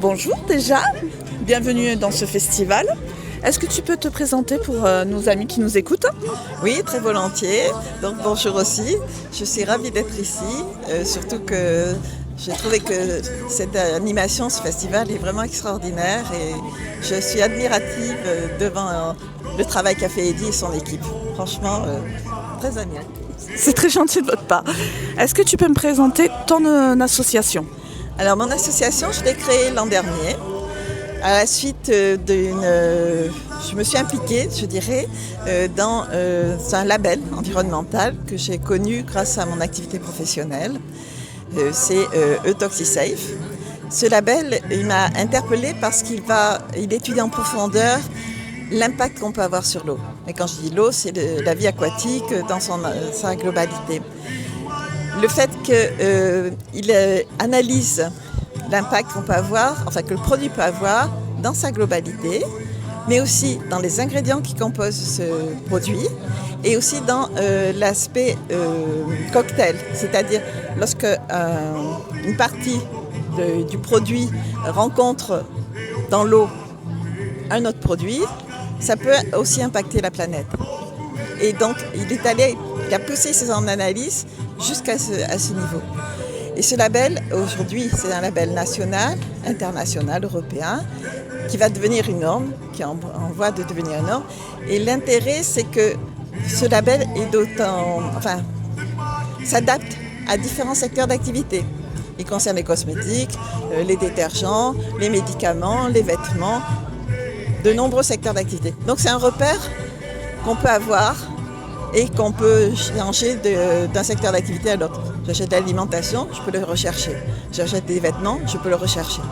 Bonjour déjà, bienvenue dans ce festival. Est-ce que tu peux te présenter pour nos amis qui nous écoutent? Oui, très volontiers. Donc bonjour aussi. Je suis ravie d'être ici, surtout que j'ai trouvé que cette animation, ce festival est vraiment extraordinaire et je suis admirative devant le travail qu'a fait Eddy et son équipe. Franchement, très admirative. C'est très gentil de votre part. Est-ce que tu peux me présenter ton association? Alors mon association, je l'ai créée l'an dernier. À la suite je me suis impliquée, je dirais, dans un label environnemental que j'ai connu grâce à mon activité professionnelle. C'est Toxisafe. Ce label, il m'a interpellée parce qu'il étudie en profondeur l'impact qu'on peut avoir sur l'eau. Et quand je dis l'eau, c'est la vie aquatique dans sa globalité. Le fait qu'il analyse l'impact qu'on peut avoir, enfin que le produit peut avoir dans sa globalité, mais aussi dans les ingrédients qui composent ce produit et aussi dans l'aspect cocktail, c'est-à-dire lorsque une partie du produit rencontre dans l'eau un autre produit, ça peut aussi impacter la planète. Et donc il a poussé ses analyses jusqu'à ce niveau. Et ce label, aujourd'hui, c'est un label national, international, européen, qui va devenir une norme, qui est en voie de devenir une norme. Et l'intérêt, c'est que ce label s'adapte à différents secteurs d'activité. Il concerne les cosmétiques, les détergents, les médicaments, les vêtements, de nombreux secteurs d'activité. Donc c'est un repère qu'on peut avoir et qu'on peut changer d'un secteur d'activité à l'autre. J'achète de l'alimentation, je peux le rechercher. J'achète des vêtements, je peux le rechercher.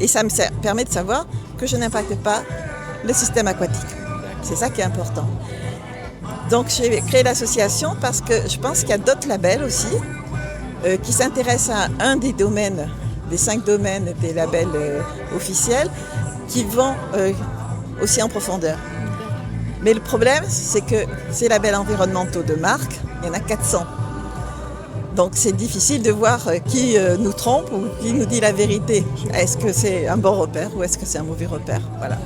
Et ça me permet de savoir que je n'impacte pas le système aquatique. C'est ça qui est important. Donc j'ai créé l'association parce que je pense qu'il y a d'autres labels aussi qui s'intéressent à un des domaines, des 5 domaines des labels officiels, qui vont aussi en profondeur. Mais le problème, c'est que ces labels environnementaux de marque, il y en a 400. Donc c'est difficile de voir qui nous trompe ou qui nous dit la vérité. Est-ce que c'est un bon repère ou est-ce que c'est un mauvais repère? Voilà.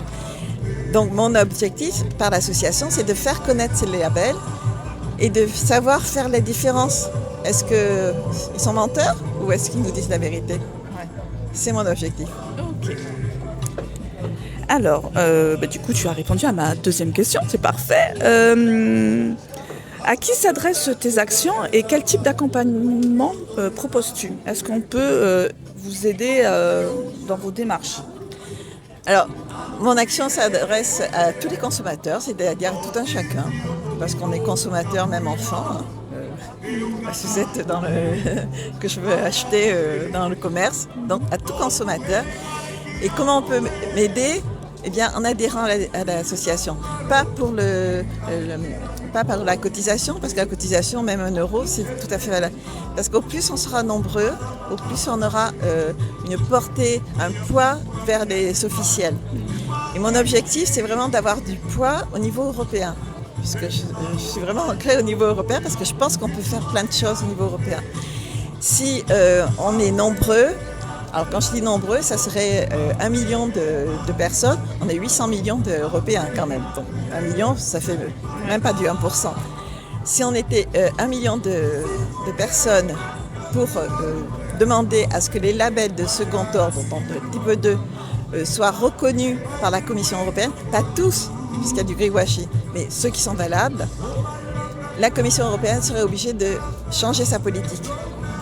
Donc mon objectif par l'association, c'est de faire connaître ces labels et de savoir faire la différence. Est-ce qu'ils sont menteurs ou est-ce qu'ils nous disent la vérité? Ouais. C'est mon objectif. Ok. Alors, du coup, tu as répondu à ma deuxième question, c'est parfait. À qui s'adressent tes actions et quel type d'accompagnement proposes-tu? Est-ce qu'on peut vous aider dans vos démarches? Alors, mon action s'adresse à tous les consommateurs, c'est-à-dire à tout un chacun, parce qu'on est consommateur, même enfant. La Suzette que je veux acheter dans le commerce, donc à tout consommateur. Et comment on peut m'aider? Eh bien, en adhérant à l'association. Pas par la cotisation, parce que la cotisation, même 1 euro, c'est tout à fait valable. Parce qu'au plus on sera nombreux, au plus on aura une portée, un poids vers les officiels. Et mon objectif, c'est vraiment d'avoir du poids au niveau européen. Puisque je suis vraiment ancrée au niveau européen, parce que je pense qu'on peut faire plein de choses au niveau européen. Si on est nombreux, alors quand je dis nombreux, ça serait 1 million de personnes. On est 800 millions d'Européens quand même. Donc 1 million, ça fait même pas du 1%. Si on était 1 million de personnes pour demander à ce que les labels de second ordre, donc de type 2, soient reconnus par la Commission européenne, pas tous, puisqu'il y a du greenwashing, mais ceux qui sont valables, la Commission européenne serait obligée de changer sa politique.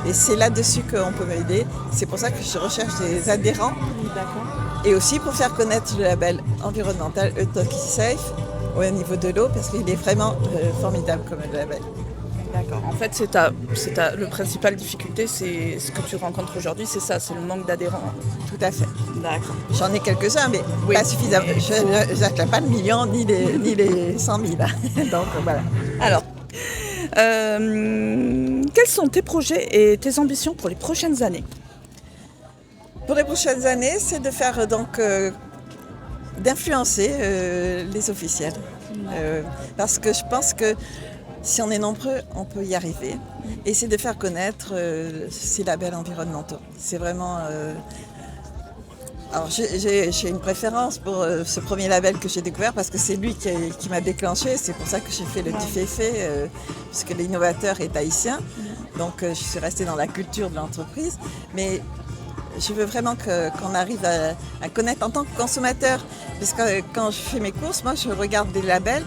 Et c'est là-dessus qu'on peut m'aider. C'est pour ça que je recherche des adhérents. D'accord. Et aussi pour faire connaître le label environnemental Toxisafe au niveau de l'eau, parce qu'il est vraiment formidable comme label. D'accord. En fait, le principal difficulté, c'est ce que tu rencontres aujourd'hui, c'est ça, c'est le manque d'adhérents. Tout à fait. D'accord. J'en ai quelques-uns, mais pas suffisamment. Je n'atteins pas le million ni les 100 000. Donc voilà. Alors, quels sont tes projets et tes ambitions pour les prochaines années? Pour les prochaines années, c'est de faire d'influencer les officiels. Parce que je pense que si on est nombreux, on peut y arriver. Et c'est de faire connaître ces labels environnementaux. C'est vraiment Alors j'ai une préférence pour ce premier label que j'ai découvert parce que c'est lui qui m'a déclenché. C'est pour ça que j'ai fait le petit féfé, puisque l'innovateur est haïtien. Donc je suis restée dans la culture de l'entreprise. Mais je veux vraiment qu'on arrive à connaître en tant que consommateur. Parce que quand je fais mes courses, moi je regarde des labels.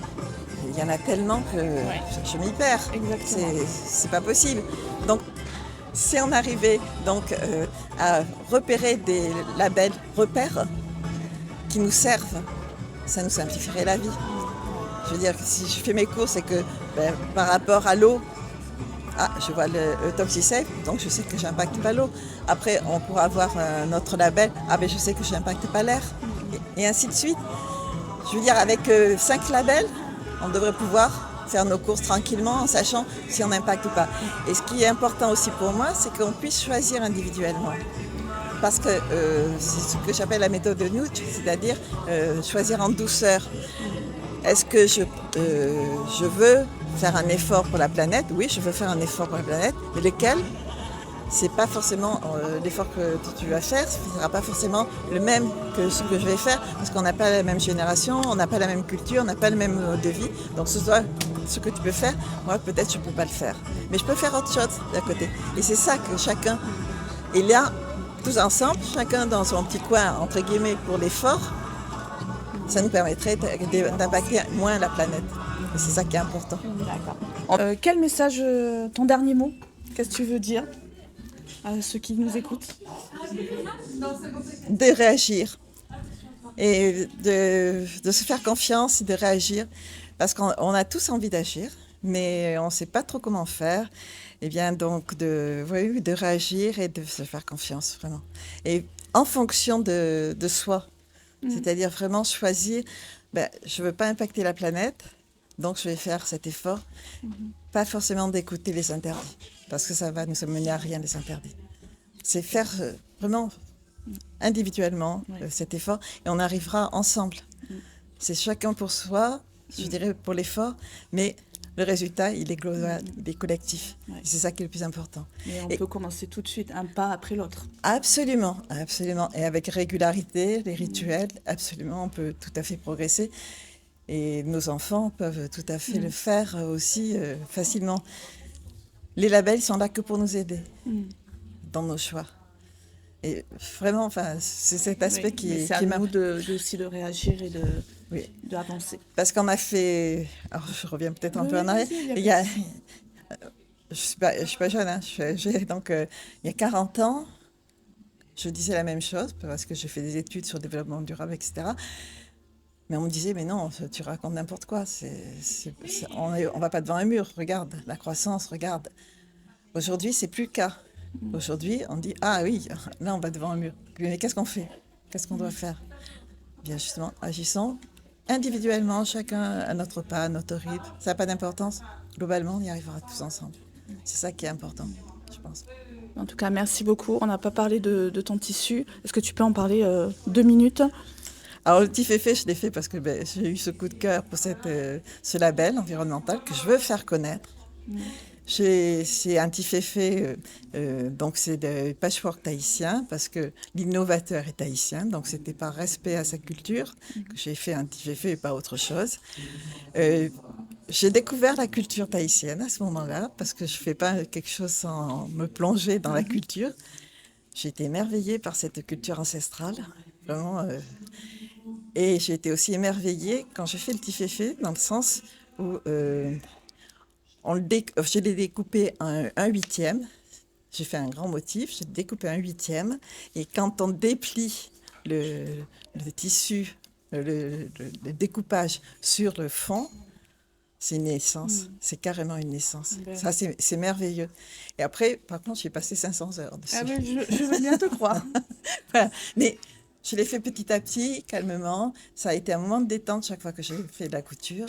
Il y en a tellement que je m'y perds. C'est pas possible. Donc si on arrivait donc à repérer des labels repères qui nous servent, ça nous simplifierait la vie. Je veux dire que si je fais mes courses et que par rapport à l'eau, je vois le ToxySafe, donc je sais que j'impacte pas l'eau. Après, on pourra avoir un autre label, je sais que j'impacte pas l'air, et ainsi de suite. Je veux dire, avec 5 labels, on devrait pouvoir faire nos courses tranquillement en sachant si on n'impacte ou pas. Et ce qui est important aussi pour moi, c'est qu'on puisse choisir individuellement. Parce que c'est ce que j'appelle la méthode de Newt, c'est-à-dire choisir en douceur. Est-ce que je veux faire un effort pour la planète? Oui, je veux faire un effort pour la planète. Mais lequel? C'est pas forcément l'effort que tu vas faire, ce ne sera pas forcément le même que ce que je vais faire, parce qu'on n'a pas la même génération, on n'a pas la même culture, on n'a pas le même mode de vie. Donc ce que tu peux faire, moi peut-être je ne peux pas le faire. Mais je peux faire autre chose d'à côté. Et c'est ça que chacun est là, tous ensemble, chacun dans son petit coin, entre guillemets, pour l'effort, ça nous permettrait d'impacter moins la planète. Et c'est ça qui est important. D'accord. Quel message, ton dernier mot? Qu'est-ce que tu veux dire à ceux qui nous écoutent? De réagir et de se faire confiance et de réagir parce qu'on a tous envie d'agir mais on ne sait pas trop comment faire. Et bien donc de réagir et de se faire confiance vraiment et en fonction de soi, c'est-à-dire vraiment choisir, je ne veux pas impacter la planète, donc je vais faire cet effort, pas forcément d'écouter les interdits. Parce que ça va nous amener à rien, les interdits. C'est faire vraiment individuellement cet effort et on arrivera ensemble. C'est chacun pour soi, je dirais pour l'effort, mais le résultat, il est global, il est collectif. C'est ça qui est le plus important. Et on peut commencer tout de suite, un pas après l'autre. Absolument, absolument. Et avec régularité, les rituels, absolument, on peut tout à fait progresser. Et nos enfants peuvent tout à fait le faire aussi facilement. Les labels sont là que pour nous aider dans nos choix. Et vraiment, c'est cet aspect qui c'est à nous aussi de réagir et d'avancer. Parce qu'on a fait... Alors, je reviens peut-être un peu en arrière. Je suis pas jeune, hein, donc il y a 40 ans, je disais la même chose parce que j'ai fait des études sur le développement durable, etc. Mais on me disait, mais non, tu racontes n'importe quoi. On va pas devant un mur. Regarde, la croissance, regarde. Aujourd'hui, c'est plus le cas. Aujourd'hui, on dit, ah oui, là, on va devant un mur. Mais qu'est-ce qu'on fait? Qu'est-ce qu'on doit faire? Bien justement, agissons individuellement, chacun à notre pas, à notre rythme. Ça n'a pas d'importance. Globalement, on y arrivera tous ensemble. C'est ça qui est important, je pense. En tout cas, merci beaucoup. On n'a pas parlé de ton tissu. Est-ce que tu peux en parler 2 minutes? Alors, le petit féfé, je l'ai fait parce que j'ai eu ce coup de cœur pour ce label environnemental que je veux faire connaître. C'est un petit féfé, donc c'est de patchwork haïtien parce que l'innovateur est haïtien, donc c'était par respect à sa culture que j'ai fait un petit féfé et pas autre chose. J'ai découvert la culture tahitienne à ce moment-là parce que je ne fais pas quelque chose sans me plonger dans la culture. J'ai été émerveillée par cette culture ancestrale, vraiment. Et j'ai été aussi émerveillée quand j'ai fait le petit féfé, dans le sens où je l'ai découpé un huitième. J'ai fait un grand motif, j'ai découpé un huitième. Et quand on déplie le tissu, le découpage sur le fond, c'est une naissance. C'est carrément une naissance. Ça, c'est merveilleux. Et après, par contre, j'ai passé 500 heures dessus. Ah mais je veux bien te croire. Voilà. Mais je l'ai fait petit à petit, calmement. Ça a été un moment de détente chaque fois que j'ai fait de la couture.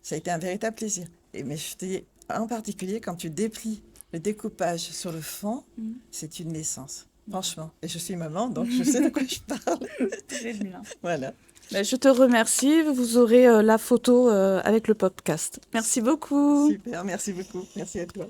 Ça a été un véritable plaisir. Mais je te dis, en particulier, quand tu déplies le découpage sur le fond, c'est une naissance. Franchement. Et je suis maman, donc je sais de quoi je parle. Très bien. Voilà. Je te remercie. Vous aurez la photo avec le podcast. Merci beaucoup. Super, merci beaucoup. Merci à toi.